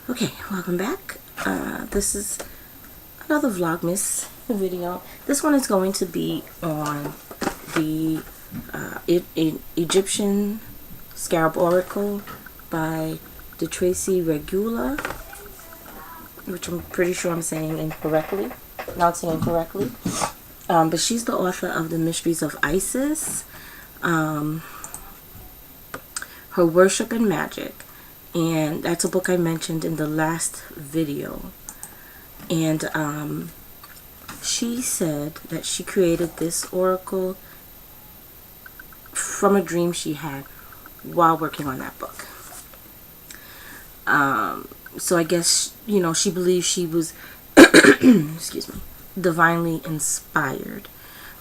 Okay, welcome back. This is another Vlogmas video. This one is going to be on the Egyptian Scarab Oracle by Tracy Regula, which I'm pretty sure I'm saying incorrectly, pronouncing incorrectly. But she's the author of The Mysteries of Isis, Her Worship and Magic. And that's a book I mentioned in the last video. And she said that she created this oracle from a dream she had while working on that book. So I guess, you know, she believes she was excuse me, divinely inspired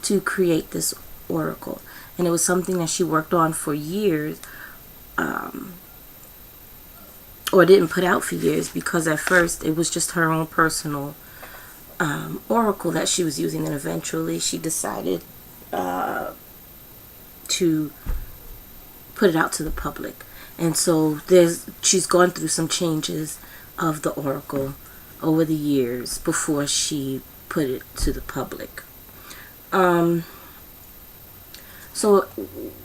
to create this oracle. And it was something that she worked on for years, or didn't put out for years, because at first it was just her own personal oracle that she was using, and eventually she decided to put it out to the public. And so she's gone through some changes of the oracle over the years before she put it to the public. So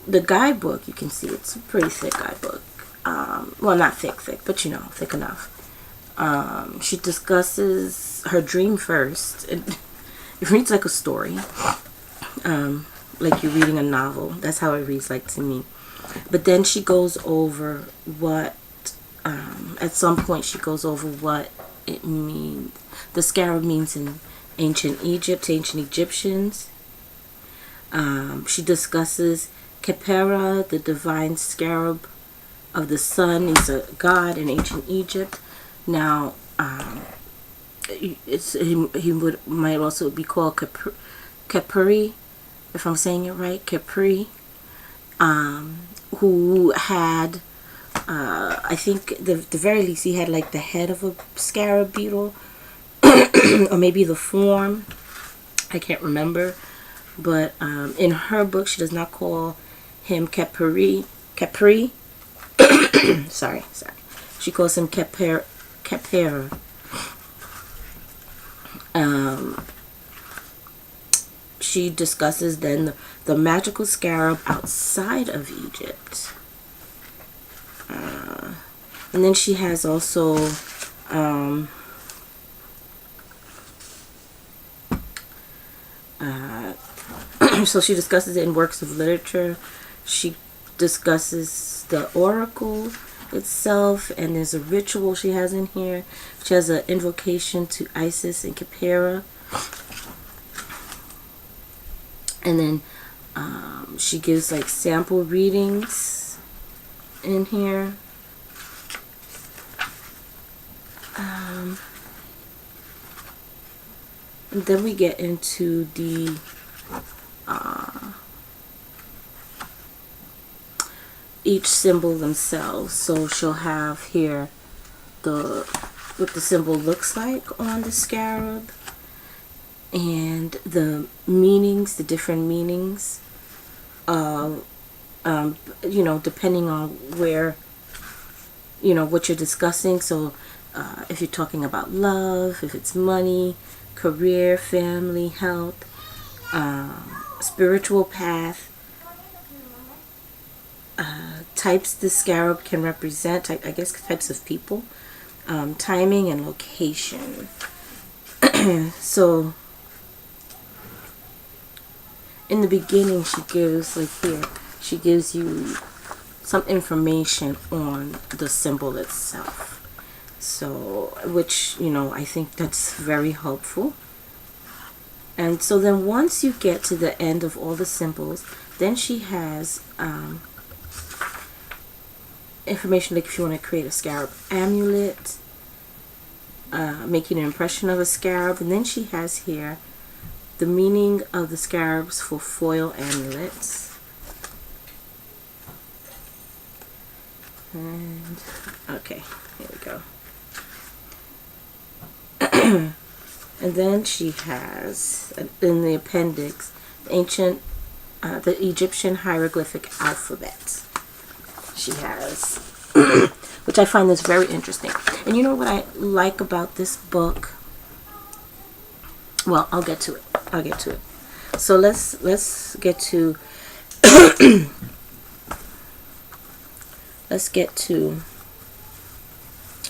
the guidebook, you can see it's a pretty thick guidebook. Well, not thick, but you know, thick enough. She discusses her dream first. It reads like a story, like you're reading a novel. That's how it reads like to me. But then she goes over what, at some point she goes over what it means. The scarab means in ancient Egypt, ancient Egyptians. She discusses Khepera, the divine scarab of the sun. He's a god in ancient Egypt. Now, he might also be called Khepri, if I'm saying it right, Khepri, who had, I think, the very least, he had like the head of a scarab beetle, or maybe the form. I can't remember. But in her book, she does not call him Khepri. sorry. She calls him Khepera. She discusses then the magical scarab outside of Egypt. And then she has also so she discusses it in works of literature. She discusses the oracle itself, and there's a ritual she has in here. She has an invocation to Isis and Khepera. And then she gives like sample readings in here. And then we get into the each symbol themselves. So she'll have here what the symbol looks like on the scarab, and the meanings, the different meanings of, you know, depending on where, you know, what you're discussing. So if you're talking about love, if it's money, career, family, health, spiritual path, types the scarab can represent, I guess, types of people, timing and location. So in the beginning, she gives, like here, she gives you some information on the symbol itself. So, which, you know, I think that's very helpful. And so then once you get to the end of all the symbols, then she has information like if you want to create a scarab amulet, making an impression of a scarab. And then she has here the meaning of the scarabs for foil amulets. And okay, here we go. And then she has in the appendix the Egyptian hieroglyphic alphabet. She has which I find this very interesting. And you know what I like about this book? Well, I'll get to it. I'll get to it. So let's get to let's get to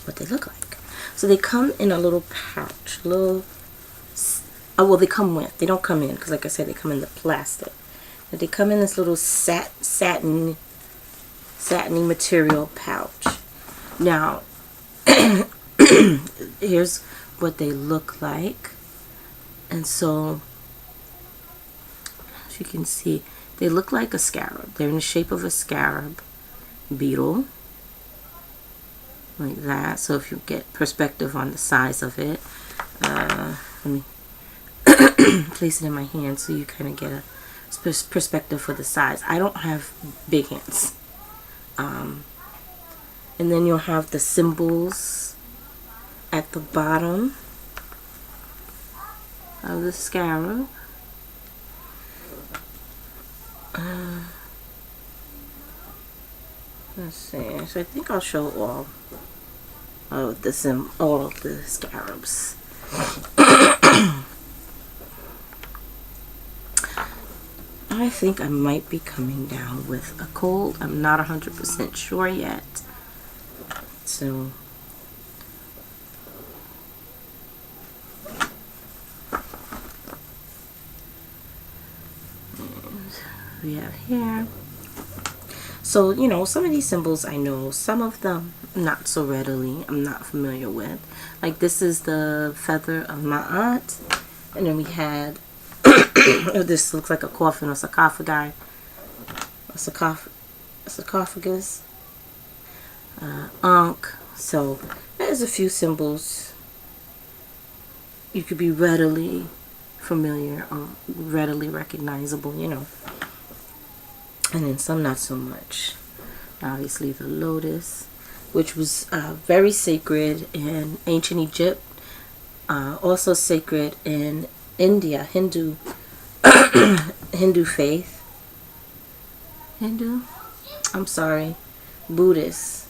what they look like. So they come in a little pouch, little. Oh well, they come with. They don't come in because, like I said, they come in the plastic. But they come in this little satiny material pouch. Now, here's what they look like. And so, as you can see, they look like a scarab. They're in the shape of a scarab beetle. Like that. So if you get perspective on the size of it, let me place it in my hand so you kind of get a perspective for the size. I don't have big hands. And then you'll have the symbols at the bottom of the scarab. Let's see. So I think I'll show all of the scarabs. I think I might be coming down with a cold. I'm not 100% sure yet. So we have here. So, you know, some of these symbols I know, some of them not so readily. I'm not familiar with. Like this is the feather of my aunt. And then we had, this looks like a coffin or sarcophagi. A sarcophagus. Ankh. So, there's a few symbols you could be readily familiar or readily recognizable, you know. And then some not so much. Obviously the lotus, which was very sacred in ancient Egypt, also sacred in India, Hindu faith. Buddhist.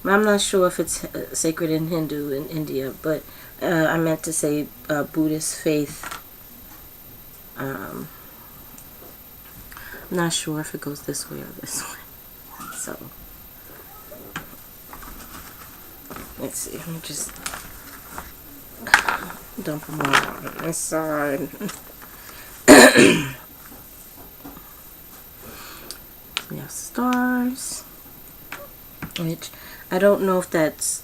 I'm not sure if it's sacred in Hindu in India, but I meant to say Buddhist faith. I'm not sure if it goes this way or this way. So, let's see. Let me just dump them all on this side. We have stars, which I don't know if that's,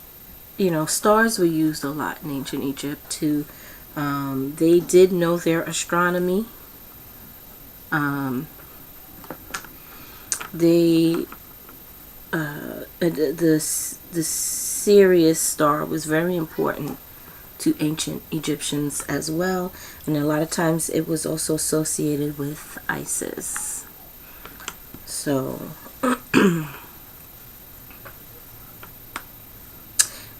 you know, stars were used a lot in ancient Egypt to, they did know their astronomy. The Sirius star was very important to ancient Egyptians as well, and a lot of times it was also associated with Isis. So, and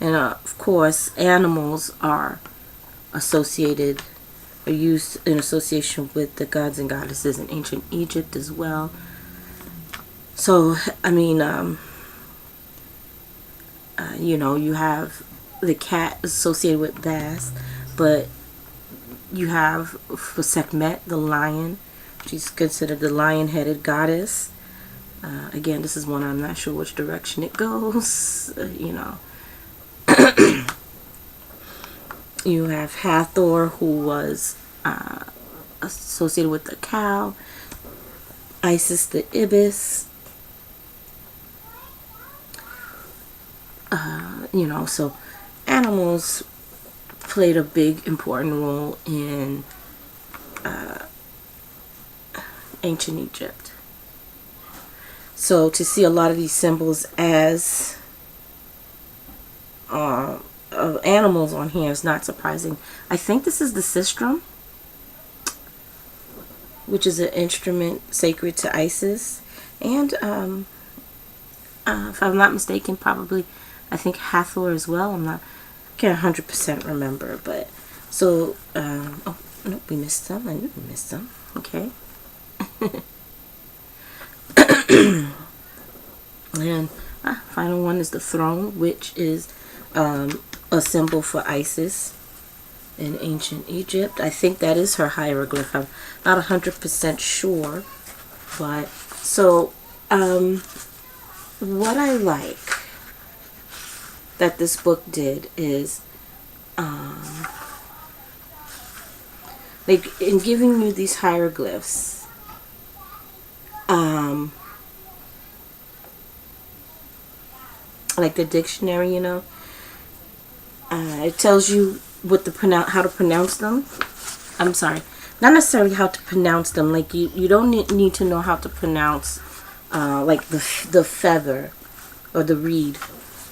of course, animals are associated or used in association with the gods and goddesses in ancient Egypt as well. So, I mean, you know, you have the cat associated with Bast, but you have for Sekhmet, the lion. She's considered the lion-headed goddess. Again, this is one I'm not sure which direction it goes, you know. You have Hathor, who was associated with the cow. Isis, the ibis. You know, so animals played a big, important role in ancient Egypt. So to see a lot of these symbols as of animals on here is not surprising. I think this is the sistrum, which is an instrument sacred to Isis, and if I'm not mistaken, probably I think Hathor as well. I can't 100% remember, but so oh no, we missed some. I knew we missed some. Okay. And Final one is the throne, which is a symbol for Isis in ancient Egypt. I think that is her hieroglyph. I'm not 100% sure. But, so, what I like that this book did is, like, in giving you these hieroglyphs, like the dictionary, you know, it tells you what the how to pronounce them. I'm sorry, not necessarily how to pronounce them. Like you don't need to know how to pronounce like the feather or the reed.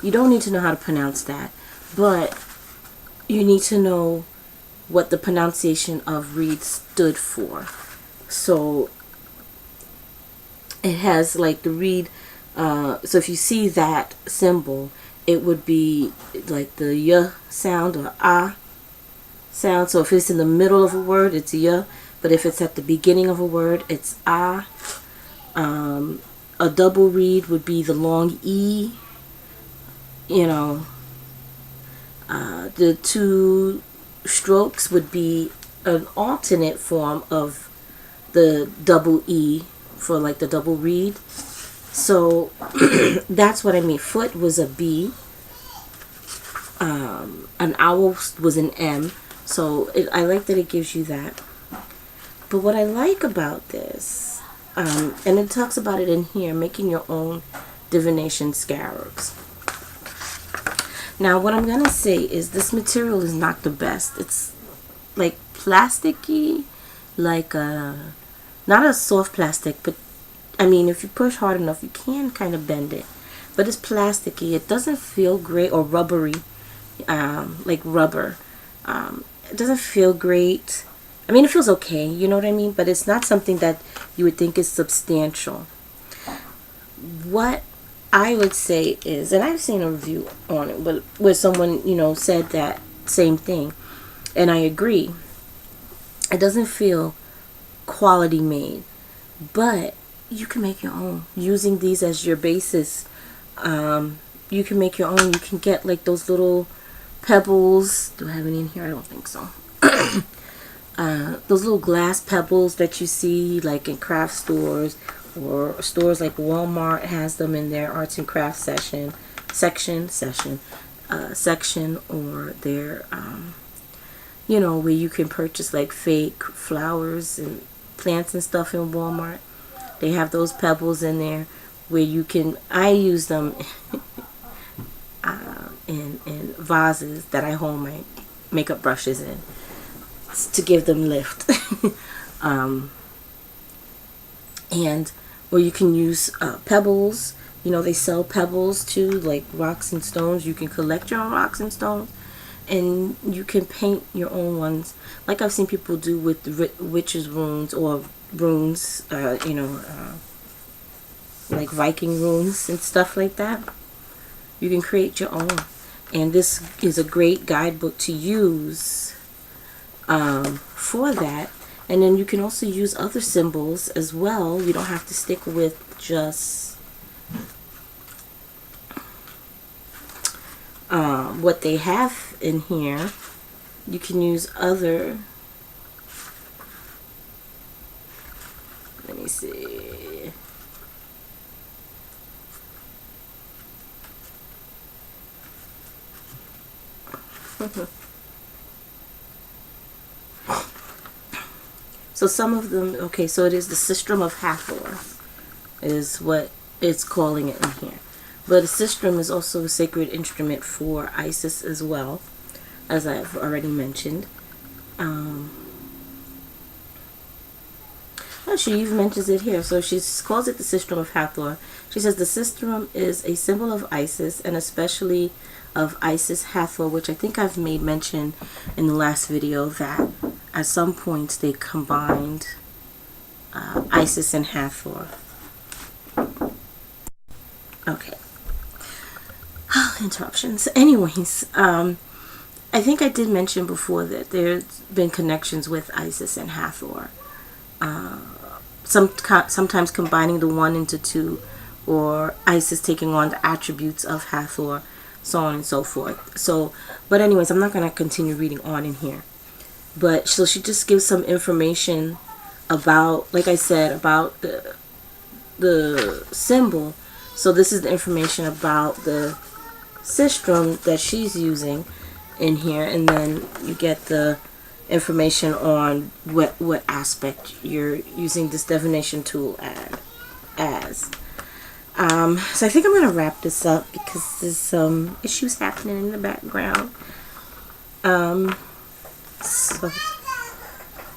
You don't need to know how to pronounce that, but you need to know what the pronunciation of reed stood for. So it has like the reed. So if you see that symbol, it would be like the y sound or ah sound. So if it's in the middle of a word, it's y. But if it's at the beginning of a word, it's ah. A double reed would be the long e. You know, the two strokes would be an alternate form of the double e for like the double reed. So that's what I mean. Foot was a B. An owl was an M. So I like that it gives you that. But what I like about this, and it talks about it in here, making your own divination scarabs. Now what I'm going to say is this material is not the best. It's like plasticky, like not a soft plastic, but I mean, if you push hard enough, you can kind of bend it. But it's plasticky. It doesn't feel great, or rubbery, like rubber. It doesn't feel great. I mean, it feels okay, you know what I mean? But it's not something that you would think is substantial. What I would say is, and I've seen a review on it, but where someone, you know, said that same thing. And I agree. It doesn't feel quality made. But you can make your own using these as your basis. You can make your own. You can get like those little pebbles. Do I have any in here? I don't think so. Those little glass pebbles that you see like in craft stores, or stores like Walmart has them in their arts and crafts section, or their you know, where you can purchase like fake flowers and plants and stuff in Walmart. They have those pebbles in there where you can, I use them in vases that I hold my makeup brushes in to give them lift. And or you can use pebbles. You know, they sell pebbles too, like rocks and stones. You can collect your own rocks and stones, and you can paint your own ones, like I've seen people do with the witches' runes, or runes, you know, like Viking runes and stuff like that. You can create your own, and this is a great guidebook to use for that. And then you can also use other symbols as well. You don't have to stick with just what they have in here. You can use other, let me see, so some of them, okay, so it is the Sistrum of Hathor is what it's calling it in here. But a sistrum is also a sacred instrument for Isis as well, as I've already mentioned. Oh, she even mentions it here. So she calls it the Sistrum of Hathor. She says the sistrum is a symbol of Isis, and especially of Isis Hathor, which I think I've made mention in the last video that at some point they combined Isis and Hathor. Okay. Interruptions. Anyways, I think I did mention before that there's been connections with Isis and Hathor. Sometimes combining the one into two, or Isis taking on the attributes of Hathor, so on and so forth. So, but anyways, I'm not going to continue reading on in here. But so she just gives some information about, like I said, about the symbol. So this is the information about the sistrum that she's using in here, and then you get the information on what aspect you're using this divination tool as. So I think I'm gonna wrap this up because there's some issues happening in the background.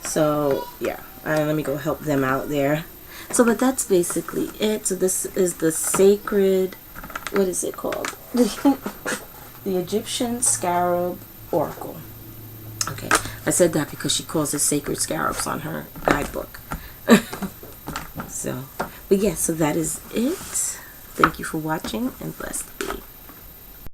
So yeah, let me go help them out there. So, but that's basically it. So this is the sacred, what is it called? The Egyptian Scarab Oracle. Okay, I said that because she calls it sacred scarabs on her guidebook. So, but yeah, so that is it. Thank you for watching, and blessed.